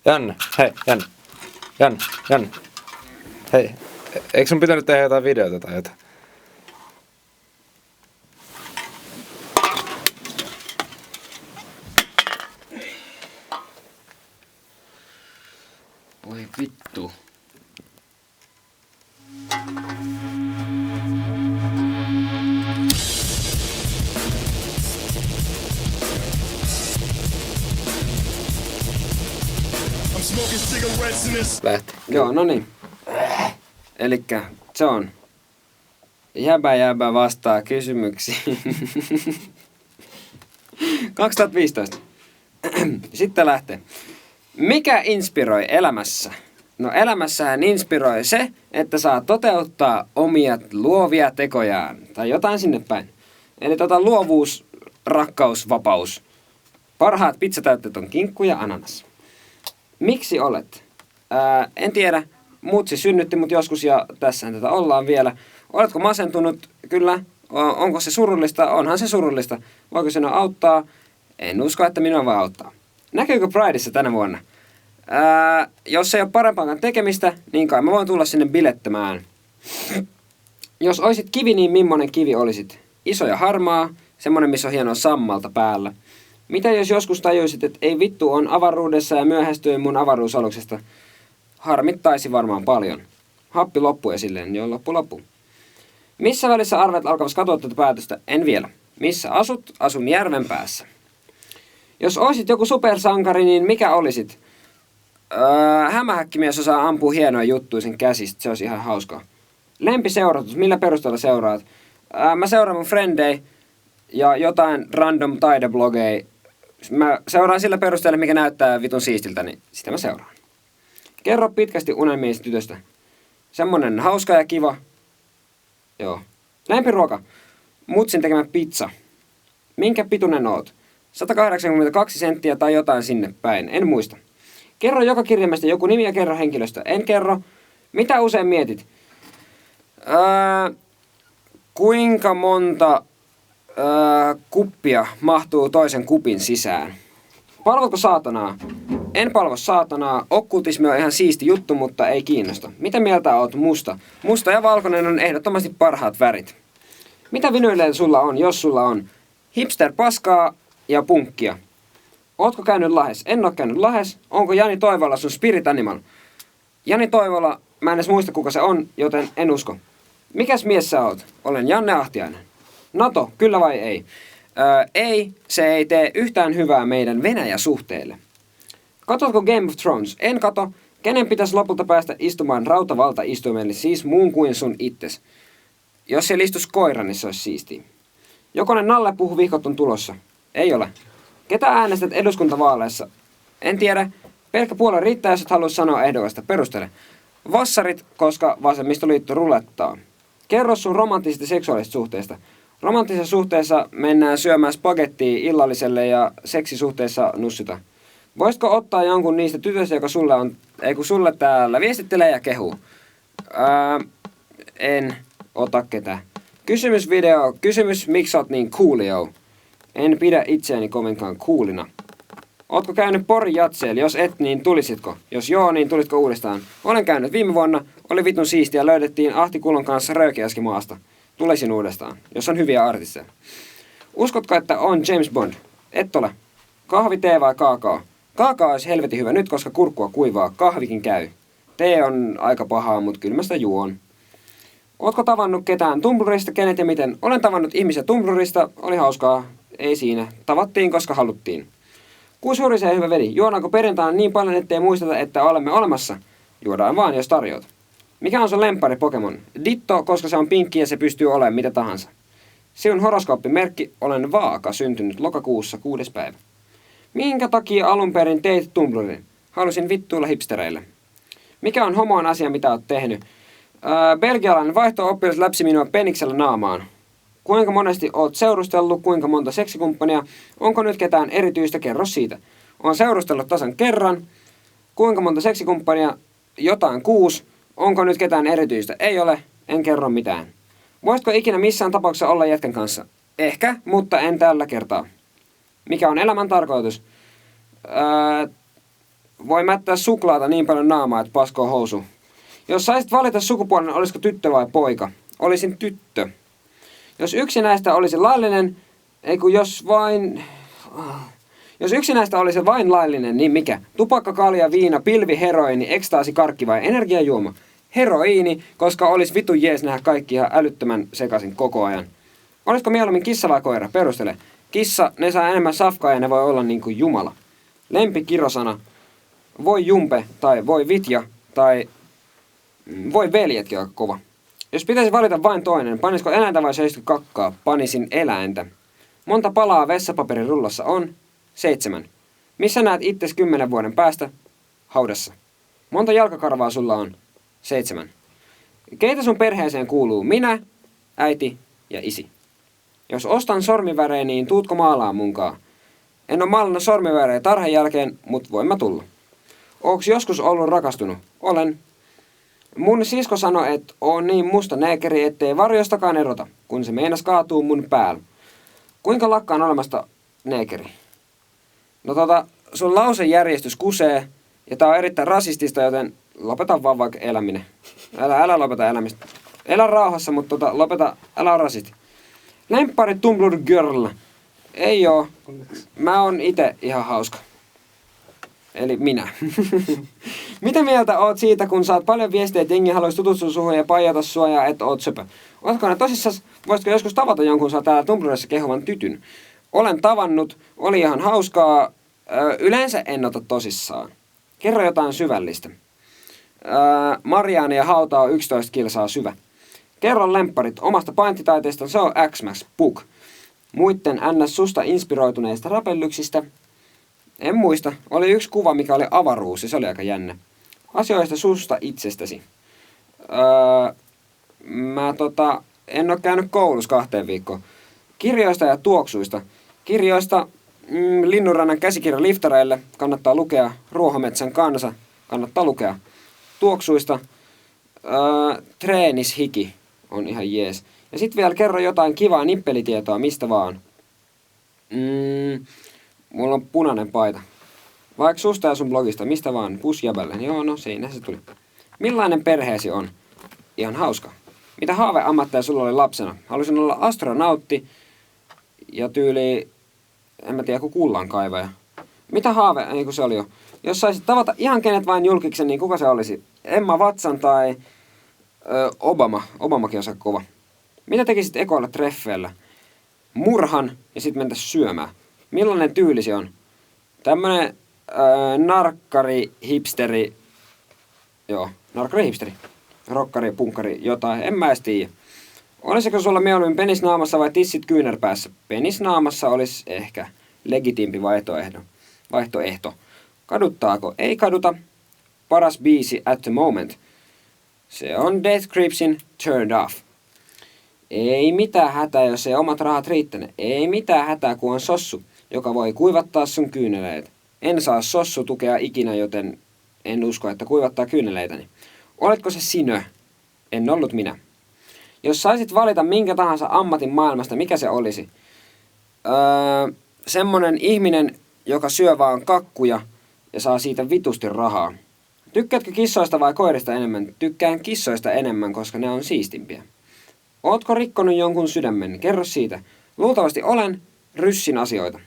Janne, hei, Janne. Janne. Hei, eikö sun pitänyt tehdä jotain videota tai jotain? Voi vittu. Lähti. Joo, no niin. Elikkä John. Jäbä vastaa kysymyksiin. 2015. Sitten lähtee. Mikä inspiroi elämässä? No elämässähän inspiroi se, että saa toteuttaa omia luovia tekojaan. Tai jotain sinne päin. Eli luovuus, rakkaus, vapaus. Parhaat pizzatäytteet on kinkku ja ananas. Miksi olet? En tiedä. Mutsi synnytti mut joskus ja tässähän tätä ollaan vielä. Oletko masentunut? Kyllä. Onko se surullista? Onhan se surullista. Voiko sinua auttaa? En usko, että minua voi auttaa. Näkyykö Prideissa tänä vuonna? Jos ei ole parempaakaan tekemistä, niin kai mä voin tulla sinne bilettämään. Jos oisit kivi, niin millainen kivi olisit? Iso ja harmaa, semmonen missä on hienoa sammalta päällä. Mitä jos joskus tajuisit, että ei vittu on avaruudessa ja myöhästyin mun avaruusaluksesta? Harmittaisi varmaan paljon. Happi loppui ja silleen, joo loppu. Missä välissä arvet alkavat katsoa tätä päätöstä? En vielä. Missä asut? Asun järven päässä. Jos olisit joku supersankari, niin mikä olisit? Hämähäkkimies osaa ampua hienoja juttuja sen käsistä. Se olisi ihan hauskaa. Lempiseuratus. Millä perusteella seuraat? Mä seuraan mun frendei ja jotain random taideblogeja. Mä seuraan sillä perusteella, mikä näyttää vitun siistiltä, niin sitä mä seuraan. Kerro pitkästi unelmiesi tytöstä. Semmonen hauska ja kiva. Joo. Lempiruoka. Mutsin tekemä pizza. Minkä pituinen oot? 182 senttiä tai jotain sinne päin. En muista. Kerro joka kirjaimesta joku nimi ja kerro henkilöstä. En kerro. Mitä usein mietit? Kuinka monta kuppia mahtuu toisen kupin sisään? Palvotko saatanaa? En palvo saatanaa. Okkultismi on ihan siisti juttu, mutta ei kiinnosta. Mitä mieltä oot musta? Musta ja valkoinen on ehdottomasti parhaat värit. Mitä vinyyleitä sulla on, jos sulla on? Hipster paskaa ja punkkia. Ootko käynyt Lahes? En oo käynyt Lahes. Onko Jani Toivola sun spirit animal? Jani Toivola, mä en edes muista kuka se on, joten en usko. Mikäs mies sä oot? Olen Janne Ahtiainen. NATO, kyllä vai ei? Ei, se ei tee yhtään hyvää meidän Venäjä-suhteelle. Katotko Game of Thrones? En kato. Kenen pitäisi lopulta päästä istumaan rautavalta-istuimelle, siis muun kuin sun itses? Jos siellä istus koira, niin se olisi siistiä. Jokonen nallepuhuvihkot on tulossa? Ei ole. Ketä äänestät eduskuntavaaleissa? En tiedä. Pelkkä puolue riittää, jos et halua sanoa ehdokasta. Perustele. Vassarit, koska vasemmistoliitto rulettaa. Kerro sun romanttisista seksuaalisista suhteista. Romanttisessa suhteessa mennään syömään spagettia illalliselle ja seksisuhteessa nussita. Voisitko ottaa jonkun niistä tytöistä, joka sulle on, kun sulle täällä viestittelee ja kehuu? En ota ketään. Kysymysvideo. Kysymys, miksi oot niin coolio? En pidä itseäni kovinkaan coolina. Ootko käynyt Porin jatseella? Jos et, niin tulisitko? Jos joo, niin tulitko uudestaan? Olen käynyt viime vuonna. Oli vitun siistiä. Löydettiin Ahti Kulon kanssa röykeäski maasta. Tulisin uudestaan, jos on hyviä artisteja. Uskotko, että on James Bond? Et ole. Kahvi, tee vai kaakao? Kaakao olisi helvetin hyvä nyt, koska kurkkua kuivaa. Kahvikin käy. Tee on aika pahaa, mutta kyllä mä sitä juon. Ootko tavannut ketään Tumblrista? Kenet ja miten? Olen tavannut ihmisiä Tumblrista. Oli hauskaa. Ei siinä. Tavattiin, koska haluttiin. Kuusi hurisee hyvä veli. Juodaanko perjantaina niin paljon, ettei muisteta, että olemme olemassa? Juodaan vaan, jos tarjoat. Mikä on sun lemppari Pokemon? Ditto, koska se on pinkki ja se pystyy olemaan mitä tahansa. Sinun horoskooppimerkki, olen Vaaka, syntynyt lokakuussa 6. päivä. Minkä takia alun perin teit Tumblrin? Halusin vittuilla hipstereille. Mikä on homoon asia, mitä oot tehnyt? Belgialainen vaihto-oppilas läpsi minua peniksellä naamaan. Kuinka monesti oot seurustellut? Kuinka monta seksikumppania? Onko nyt ketään erityistä? Kerro siitä. Oon seurustellut tasan kerran. Kuinka monta seksikumppania? Jotain 6. Onko nyt ketään erityistä? Ei ole. En kerro mitään. Voisitko ikinä missään tapauksessa olla jätkän kanssa? Ehkä, mutta en tällä kertaa. Mikä on elämän tarkoitus? voi mättää suklaata niin paljon naamaa, että paskoo housu. Jos saisit valita sukupuolen, olisiko tyttö vai poika? Olisin tyttö. Jos yksi näistä olisi laillinen, Jos yksi näistä olisi vain laillinen, niin mikä? Tupakka, kalja, viina, pilvi, heroini, ekstaasi, karkki vai energiajuoma? Heroiini, koska olisi vitu jees nähdä kaikki ihan älyttömän sekaisin koko ajan. Olisiko mieluummin kissa vai koira? Perustele. Kissa, ne saa enemmän safkaa ja ne voi olla niin kuin Jumala. Lempikirosana. Voi jumpe tai voi vitja tai voi veljetkin aika kova. Jos pitäisi valita vain toinen, panisiko eläintä vai söisikö kakkaa? Panisin eläintä. Monta palaa vessapaperin rullassa on? 7. Missä näet itses 10 vuoden päästä? Haudassa. Monta jalkakarvaa sulla on? 7. Keitä sun perheeseen kuuluu? Minä, äiti ja isi. Jos ostan sormivärejä, niin tuutko maalaa munkaan? En oo maalannut sormivärejä tarhan jälkeen, mut voin mä tulla. Ooks joskus ollut rakastunut? Olen. Mun sisko sanoi, että on niin musta neekeri, ettei varjostakaan erota, kun se meinas kaatuu mun päällä. Kuinka lakkaan olemasta neekeri? No sun lausejärjestys kusee, ja tää on erittäin rasistista, joten lopeta vaan vaikka eläminen. Älä lopeta elämistä. Elä rauhassa, mutta lopeta, älä ole rasisti. Lemppari Tumblr Girl. Ei oo. Mä oon ite ihan hauska. Eli minä. Mitä mieltä oot siitä, kun saat paljon viestejä, että jengi haluaisi tutustua suhun ja paijata sua ja et oot söpö? Ootko ne tosissaan, voisitko joskus tavata jonkun saa täällä Tumblrissa kehovan tytyn? Olen tavannut, oli ihan hauskaa, yleensä en ota tosissaan. Kerro jotain syvällistä. Marianne ja hauta on 11 kilsaa syvä. Kerro lempparit omasta painttitaiteesta, se on X-Max Book. Muitten ns. Susta inspiroituneista rapellyksistä. En muista. Oli yksi kuva, mikä oli avaruus, ja se oli aika jännä. Asioista susta itsestäsi. Mä en oo käynyt koulussa 2 viikkoon. Kirjoista ja tuoksuista. Kirjoista Linnunrannan käsikirja liftareille kannattaa lukea. Ruohometsän kansa kannattaa lukea. Tuoksuista treenishiki on ihan jees. Ja sit vielä kerro jotain kivaa nippelitietoa mistä vaan. Mulla on punainen paita. Vaikka susta ja sun blogista, mistä vaan, pusjäbälle. Joo, no siinä se tuli. Millainen perheesi on? Ihan hauska. Mitä haaveammatteja sulla oli lapsena? Halusin olla astronautti ja tyyli, en mä tiedä, kuin kullankaivaja. Mitä haave, niin kuin se oli jo. Jos saisit tavata ihan kenet vain julkiksen, niin kuka se olisi? Emma Watson tai Obama. Obamakin on aika kova. Mitä tekisit ekoilla treffeillä? Murhan ja sit mentäis syömään. Millainen tyyli se on? Tämmönen narkkari, hipsteri. Joo, narkkari, hipsteri. Rokkari, punkkari, jotain. En mä edes tiedä. Olisiko sulla mieluummin penis naamassa vai tissit kyynärpäässä? Penis naamassa olisi ehkä legitiimpi vaihtoehto. Kaduttaako? Ei kaduta. Paras biisi at the moment. Se on Death Gripsin Turned Off. Ei mitään hätää, jos ei omat rahat riittäne. Ei mitään hätää, kun on sossu, joka voi kuivattaa sun kyyneleet. En saa sossu tukea ikinä, joten en usko, että kuivattaa kyyneleitäni. Oletko se sinö? En ollut minä. Jos saisit valita minkä tahansa ammatin maailmasta, mikä se olisi? Semmonen ihminen, joka syö vaan kakkuja ja saa siitä vitusti rahaa. Tykkäätkö kissoista vai koirista enemmän? Tykkään kissoista enemmän, koska ne on siistimpiä. Ootko rikkonut jonkun sydämen? Kerro siitä. Luultavasti olen. Ryssin asioita.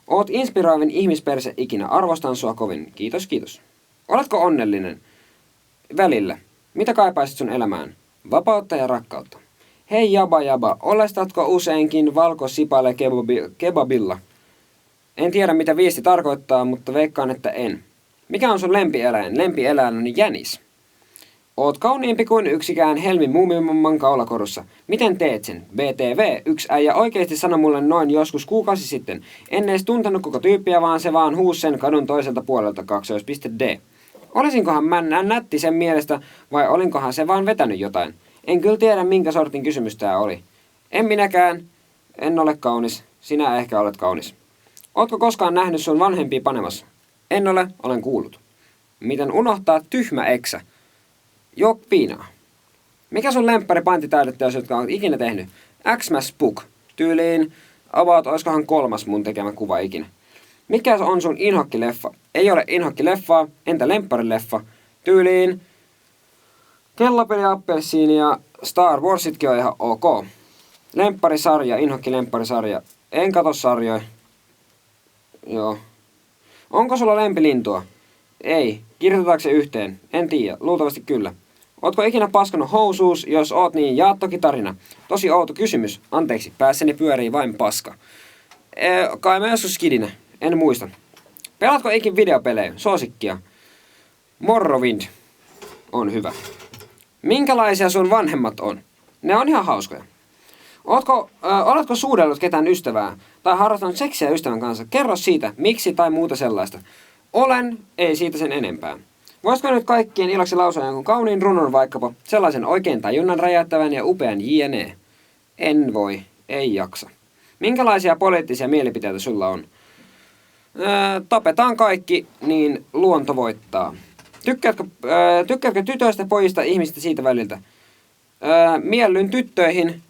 Oot inspiroivin ihmisperse ikinä. Arvostan sua kovin. Kiitos, kiitos. Oletko onnellinen? Välillä. Mitä kaipaisit sun elämään? Vapautta ja rakkautta. Hei jaba, olestatko useinkin valkosipale kebabilla? En tiedä mitä viesti tarkoittaa, mutta veikkaan, että en. Mikä on sun lempieläin? Lempieläin on jänis. Oot kauniimpi kuin yksikään Helmi muumimamman kaulakorussa. Miten teet sen? BTV, yksi äijä oikeesti sanoi mulle noin joskus kuukausi sitten. En edes tuntenut koko tyyppiä, vaan se vaan huusi sen kadun toiselta puolelta D. Olisinkohan mä nätti sen mielestä, vai olinkohan se vaan vetänyt jotain? En kyllä tiedä, minkä sortin kysymys tää oli. En minäkään. En ole kaunis. Sinä ehkä olet kaunis. Ootko koskaan nähnyt sun vanhempia panemassa? En ole, olen kuullut. Miten unohtaa tyhmä eksä? Jok piinaa. Mikä sun lemppari panttitaideteos, jotka olet ikinä tehnyt? X-Max Book. Tyyliin about oiskohan 3. mun tekemä kuva ikinä. Mikä on sun inhokkileffa? Ei ole inhokkileffaa, entä lempparileffa? Tyyliin Kellopeli Appelsiini ja Star Warsitkin on ihan ok. Lempparisarja, inhokkilemppari-sarja. En katso sarjoja. Joo. Onko sulla lempilintua? Ei. Kirjoitetaanko se yhteen? En tiedä. Luultavasti kyllä. Ootko ikinä paskanut housuus? Jos oot, niin jaa toki tarina. Tosi outo kysymys. Anteeksi, päässäni pyörii vain paska. Kai mä joskus skidinä. En muista. Pelaatko ikin videopelejä? Suosikkia. Morrowind on hyvä. Minkälaisia sun vanhemmat on? Ne on ihan hauskoja. Oletko suudellut ketään ystävää tai harrastanut seksiä ystävän kanssa? Kerro siitä, miksi tai muuta sellaista. Olen, ei siitä sen enempää. Voisiko nyt kaikkien iloksi lausua jonkun kauniin runon vaikkapa sellaisen oikein tajunnan räjäyttävän ja upean jne? En voi, ei jaksa. Minkälaisia poliittisia mielipiteitä sulla on? Tapetaan kaikki, niin luonto voittaa. Tykkäätkö tytöistä, pojista, ihmisistä siitä väliltä? Miellyn tyttöihin.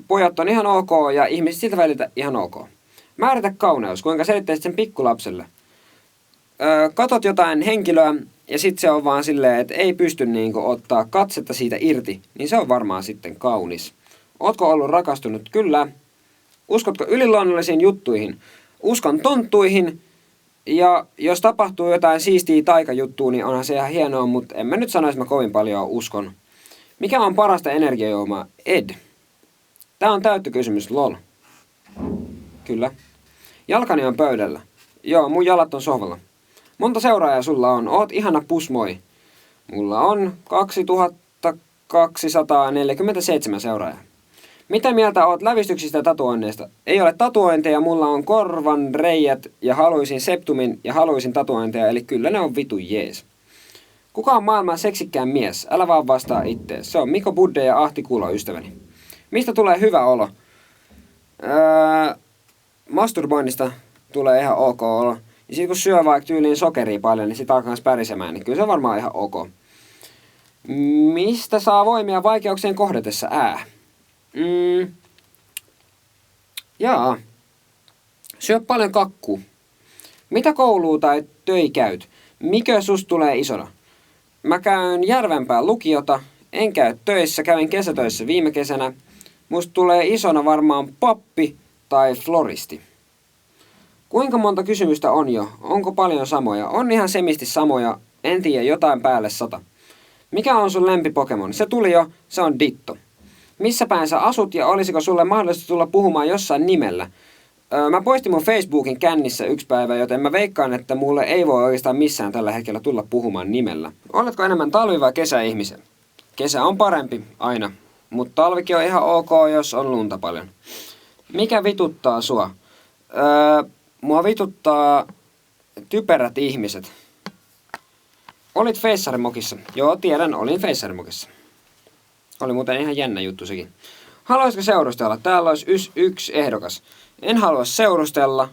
Pojat on ihan ok ja ihmiset siltä väliltä ihan ok. Määritä kauneus, kuinka selittäisit sen pikkulapselle. Katot jotain henkilöä ja sitten se on vaan silleen, että ei pysty niinku ottaa katsetta siitä irti, niin se on varmaan sitten kaunis. Ootko ollut rakastunut? Kyllä. Uskotko yliluonnollisiin juttuihin? Uskon tonttuihin. Ja jos tapahtuu jotain siistiä taikajuttua, niin onhan se ihan hienoa, mutta en mä nyt sanoisi, mä kovin paljon uskon. Mikä on parasta energiajuomaa? Ed. Tää on täytty kysymys, lol. Kyllä. Jalkani on pöydällä. Joo, mun jalat on sohvalla. Monta seuraajaa sulla on? Oot ihana pusmoi. Mulla on 2247 seuraajaa. Mitä mieltä oot lävistyksistä ja tatuoinneista? Ei ole tatuointeja, mulla on korvan reijät ja haluaisin septumin ja haluaisin tatuointeja, eli kyllä ne on vitu jees. Kuka on maailman seksikkään mies? Älä vaan vastaa ittees. Se on Miko Budde ja Ahti Kuulo, ystäväni. Mistä tulee hyvä olo? Masturboinnista tulee ihan ok olo. Ja sit kun syö vaikka tyyliin sokeria paljon, niin sit alkaa pärisemään, niin kyllä se on varmaan ihan ok. Mistä saa voimia vaikeuksien kohdatessa? Jaa. Syö paljon kakkuu. Mitä koulua tai töi käyt? Mikä sus tulee isona? Mä käyn Järvenpään lukiota. En käy töissä. Kävin kesätöissä viime kesänä. Musta tulee isona varmaan pappi tai floristi. Kuinka monta kysymystä on jo? Onko paljon samoja? On ihan semisti samoja. En tiedä, jotain päälle 100. Mikä on sun lempipokemon? Se tuli jo. Se on Ditto. Missä päin sä asut ja olisiko sulle mahdollista tulla puhumaan jossain nimellä? Mä poistin mun Facebookin kännissä yksi päivä, joten mä veikkaan, että mulle ei voi oikeastaan missään tällä hetkellä tulla puhumaan nimellä. Oletko enemmän talvi- vai kesäihmisen? Kesä on parempi, aina. Mutta talvikin on ihan ok, jos on lunta paljon. Mikä vituttaa sua? Mua vituttaa typerät ihmiset. Olit feissarimokissa. Joo, tiedän, olin feissarimokissa. Oli muuten ihan jännä juttu sekin. Haluaisitko seurustella? Täällä olisi yksi ehdokas. En halua seurustella.